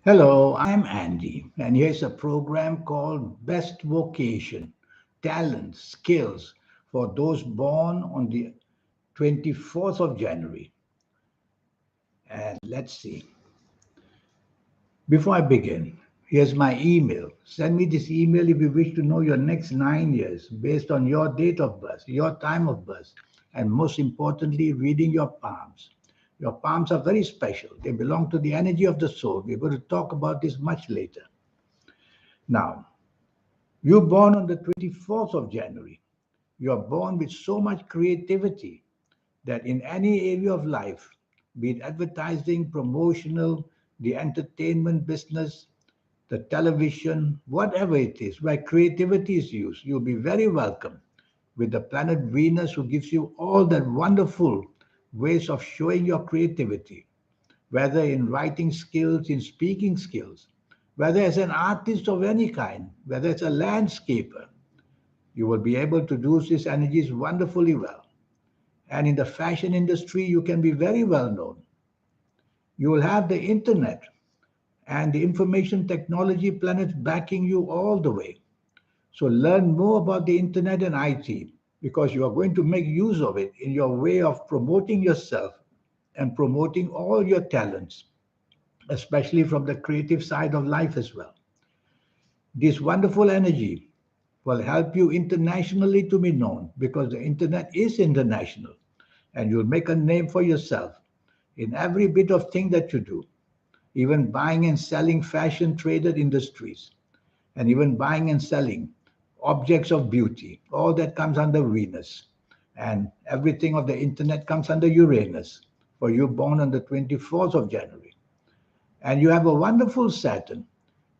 Hello, I'm Andy, and here's a program called Best Vocation Talents, Skills for those born on the 24th of January. And let's see. Before I begin, here's my email. Send me this email if you wish to know your next 9 years based on your date of birth, your time of birth, and most importantly, reading your palms. Your palms are very special. They belong to the energy of the soul. We're going to talk about this much later. Now, you're born on the 24th of January. You're born with so much creativity that in any area of life, be it advertising, promotional, the entertainment business, the television, whatever it is, where creativity is used, you'll be very welcome with the planet Venus, who gives you all that wonderful ways of showing your creativity, whether in writing skills, in speaking skills, whether as an artist of any kind, whether it's a landscaper, you will be able to use these energies wonderfully well. And in the fashion industry, you can be very well known. You will have the internet and the information technology planets backing you all the way. So learn more about the internet and IT because you are going to make use of it in your way of promoting yourself and promoting all your talents, especially from the creative side of life as well. This wonderful energy will help you internationally to be known because the internet is international and you'll make a name for yourself in every bit of thing that you do, even buying and selling fashion traded industries, and even buying and selling objects of beauty. All that comes under Venus. And everything of the internet comes under Uranus, for you born on the 24th of January. And you have a wonderful Saturn,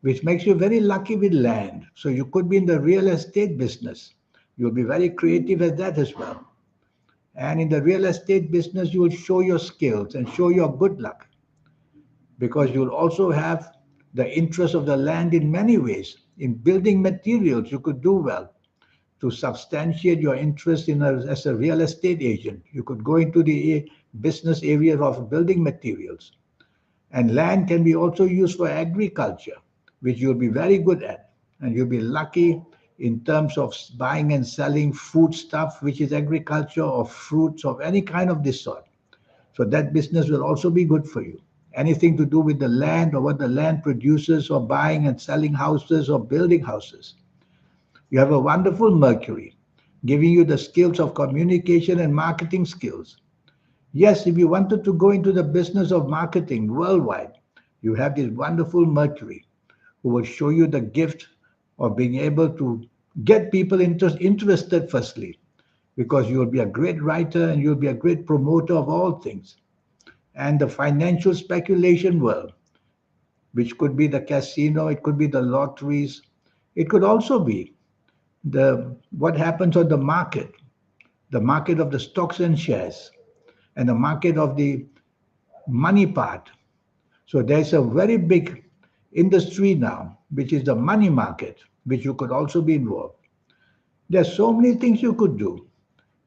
which makes you very lucky with land. So you could be in the real estate business. You'll be very creative at that as well. And in the real estate business, you will show your skills and show your good luck because you'll also have the interest of the land in many ways. In building materials, you could do well to substantiate your interest as a real estate agent. You could go into the business area of building materials. And land can be also used for agriculture, which you'll be very good at. And you'll be lucky in terms of buying and selling food stuff, which is agriculture or fruits of any kind of this sort. So that business will also be good for you. Anything to do with the land or what the land produces, or buying and selling houses or building houses. You have a wonderful Mercury, giving you the skills of communication and marketing skills. Yes, if you wanted to go into the business of marketing worldwide, you have this wonderful Mercury who will show you the gift of being able to get people interested firstly, because you'll be a great writer and you'll be a great promoter of all things. And the financial speculation world, which could be the casino, it could be the lotteries, it could also be the what happens on the market of the stocks and shares, and the market of the money part. So there's a very big industry now, which is the money market, which you could also be involved. There's so many things you could do,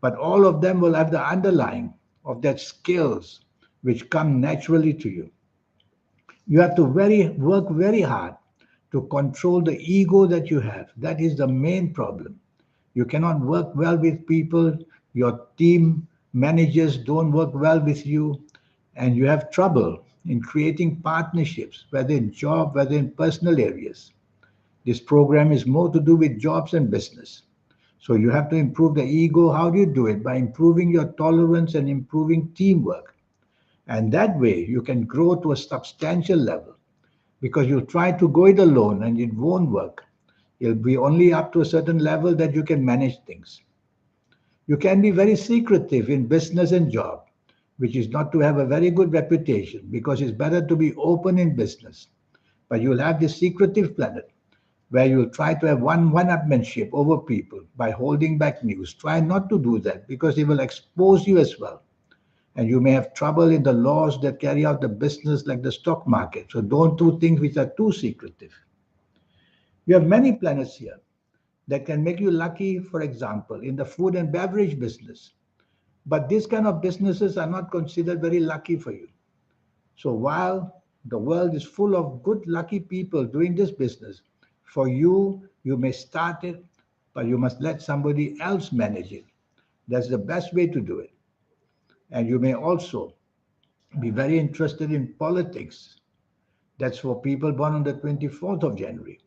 but all of them will have the underlying of that skills which come naturally to you. You have to work very hard to control the ego that you have. That is the main problem. You cannot work well with people, your team managers don't work well with you, and you have trouble in creating partnerships, whether in job, whether in personal areas. This program is more to do with jobs and business. So you have to improve the ego. How do you do it? By improving your tolerance and improving teamwork. And that way you can grow to a substantial level, because you try to go it alone and it won't work. It'll be only up to a certain level that you can manage things. You can be very secretive in business and job, which is not to have a very good reputation, because it's better to be open in business. But you'll have this secretive planet where you'll try to have one-upmanship over people by holding back news. Try not to do that because it will expose you as well. And you may have trouble in the laws that carry out the business, like the stock market. So don't do things which are too secretive. You have many planets here that can make you lucky, for example, in the food and beverage business. But these kind of businesses are not considered very lucky for you. So while The world is full of good, lucky people doing this business. For you, you may start it, but you must let somebody else manage it. That's the best way to do it. And you may also be very interested in politics. That's for people born on the 24th of January.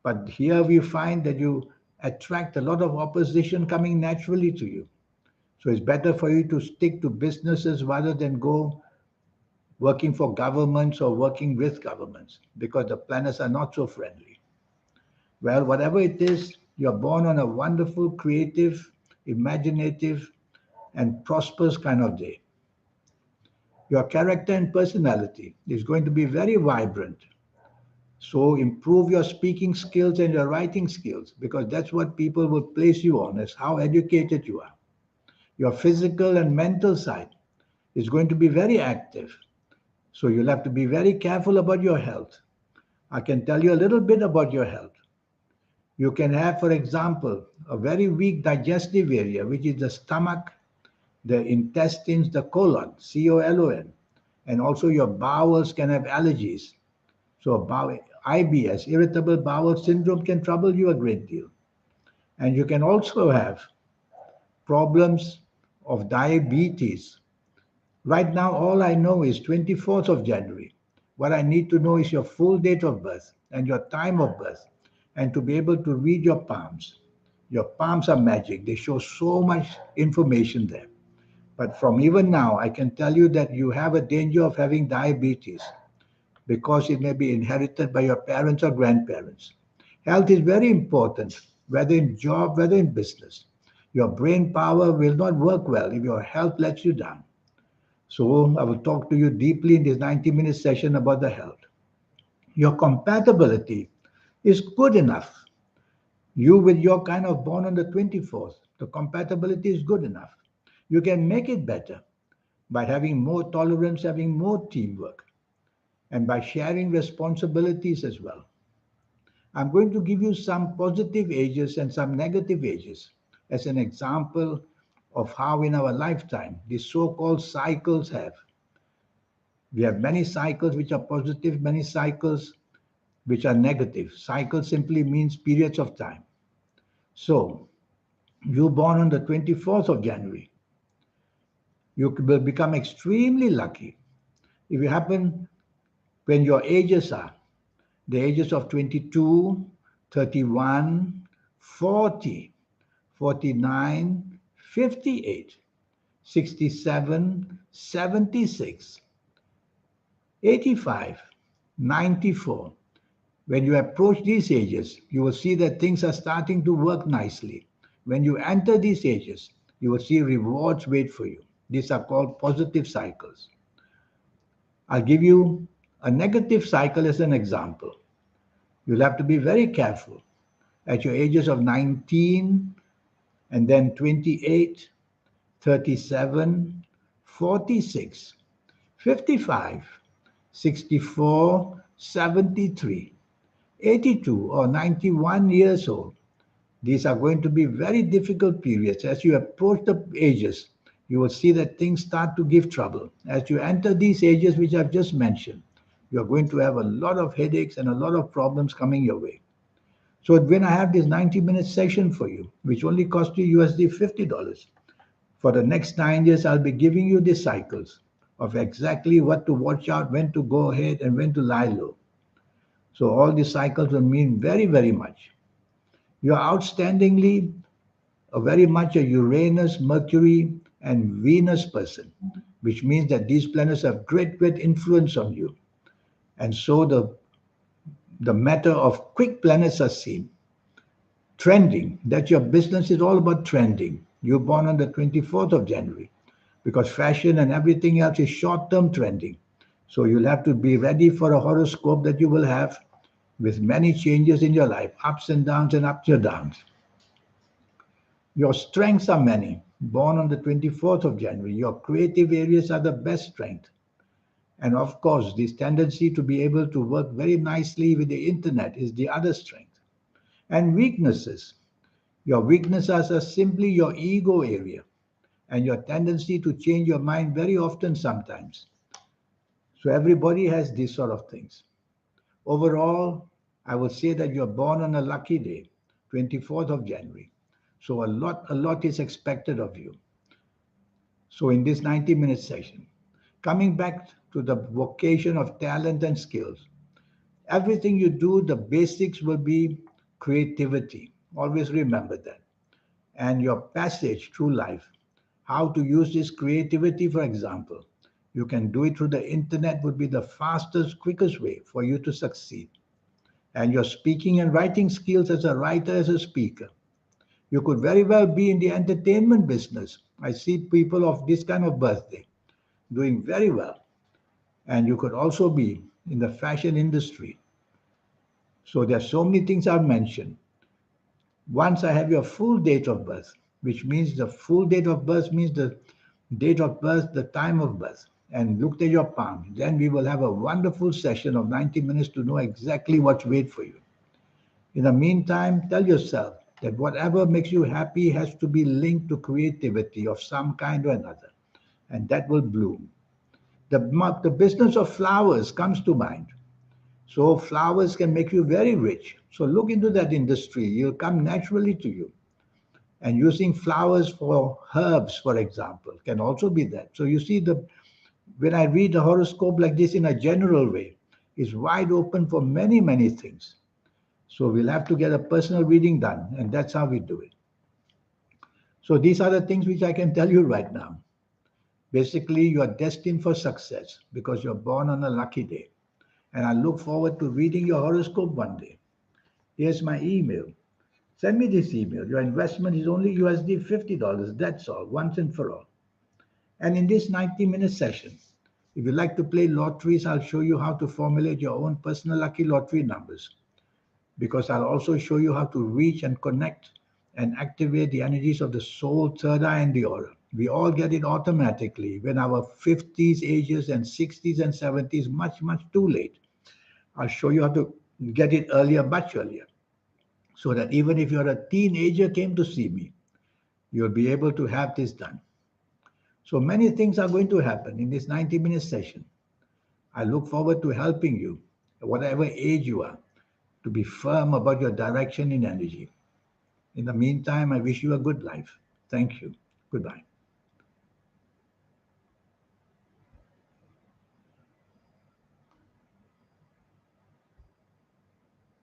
But here we find that you attract a lot of opposition coming naturally to you. So it's better for you to stick to businesses rather than go working for governments or working with governments because the planets are not so friendly. Well, whatever it is, you're born on a wonderful, creative, imaginative, and prosperous kind of day. Your character and personality is going to be very vibrant. So improve your speaking skills and your writing skills because that's what people will place you on as how educated you are. Your physical and mental side is going to be very active. So you'll have to be very careful about your health. I can tell you a little bit about your health. You can have, for example, a very weak digestive area, which is the stomach, the intestines, the colon, colon, and also your bowels can have allergies. So IBS, irritable bowel syndrome, can trouble you a great deal. And you can also have problems of diabetes. Right now, all I know is 24th of January. What I need to know is your full date of birth and your time of birth, and to be able to read your palms. Your palms are magic. They show so much information there. But from even now, I can tell you that you have a danger of having diabetes because it may be inherited by your parents or grandparents. Health is very important, whether in job, whether in business. Your brain power will not work well if your health lets you down. So I will talk to you deeply in this 90-minute session about the health. Your compatibility is good enough. You with your kind of born on the 24th, the compatibility is good enough. You can make it better by having more tolerance, having more teamwork, and by sharing responsibilities as well. I'm going to give you some positive ages and some negative ages as an example of how in our lifetime these so-called cycles have. We have many cycles which are positive, many cycles which are negative. Cycle simply means periods of time. So, you born on the 24th of January, you will become extremely lucky if you happen when your ages are the ages of 22, 31, 40, 49, 58, 67, 76, 85, 94. When you approach these ages, you will see that things are starting to work nicely. When you enter these ages, you will see rewards wait for you. These are called positive cycles. I'll give you a negative cycle as an example. You'll have to be very careful at your ages of 19 and then 28, 37, 46, 55, 64, 73, 82 or 91 years old. These are going to be very difficult periods. As you approach the ages, you will see that things start to give trouble. As you enter these ages, which I've just mentioned, you're going to have a lot of headaches and a lot of problems coming your way. So when I have this 90-minute session for you, which only cost you USD $50, for the next 9 years, I'll be giving you the cycles of exactly what to watch out, when to go ahead, and when to lie low. So all these cycles will mean very, very much. You're outstandingly very much a Uranus, Mercury, and Venus person, which means that these planets have great, great influence on you. And so the matter of quick planets are seen. Trending, that your business is all about trending. You're born on the 24th of January because fashion and everything else is short-term trending. So you'll have to be ready for a horoscope that you will have with many changes in your life, ups and downs and ups and downs. Your strengths are many. Born on the 24th of January, your creative areas are the best strength. And of course, this tendency to be able to work very nicely with the internet is the other strength. And weaknesses. Your weaknesses are simply your ego area and your tendency to change your mind very often sometimes. So everybody has these sort of things. Overall, I would say that you're born on a lucky day, 24th of January. So a lot is expected of you. So in this 90-minute session, coming back to the vocation of talent and skills, everything you do, the basics will be creativity. Always remember that. And your passage through life, how to use this creativity, for example. You can do it through the internet would be the fastest, quickest way for you to succeed. And your speaking and writing skills as a writer, as a speaker. You could very well be in the entertainment business. I see people of this kind of birthday doing very well. And you could also be in the fashion industry. So there's so many things I've mentioned. Once I have your full date of birth, which means the full date of birth means the date of birth, the time of birth, and looked at your palm, then we will have a wonderful session of 90 minutes to know exactly what's wait for you. In the meantime, tell yourself that whatever makes you happy has to be linked to creativity of some kind or another, and that will bloom. The business of flowers comes to mind. So flowers can make you very rich. So look into that industry. You'll come naturally to you. And using flowers for herbs, for example, can also be that. So you see, the when I read the horoscope like this in a general way, it's wide open for many, many things. So we'll have to get a personal reading done, and that's how we do it. So these are the things which I can tell you right now. Basically, you are destined for success because you're born on a lucky day. And I look forward to reading your horoscope one day. Here's my email. Send me this email. Your investment is only USD $50. That's all, once and for all. And in this 90-minute session, if you like to play lotteries, I'll show you how to formulate your own personal lucky lottery numbers. Because I'll also show you how to reach and connect and activate the energies of the soul, third eye, and the aura. We all get it automatically when our 50s, ages, and 60s and 70s, much, much too late. I'll show you how to get it earlier, much earlier, so that even if you're a teenager came to see me, you'll be able to have this done. So many things are going to happen in this 90-minute session. I look forward to helping you, at whatever age you are, to be firm about your direction in energy. In the meantime, I wish you a good life. Thank you. Goodbye.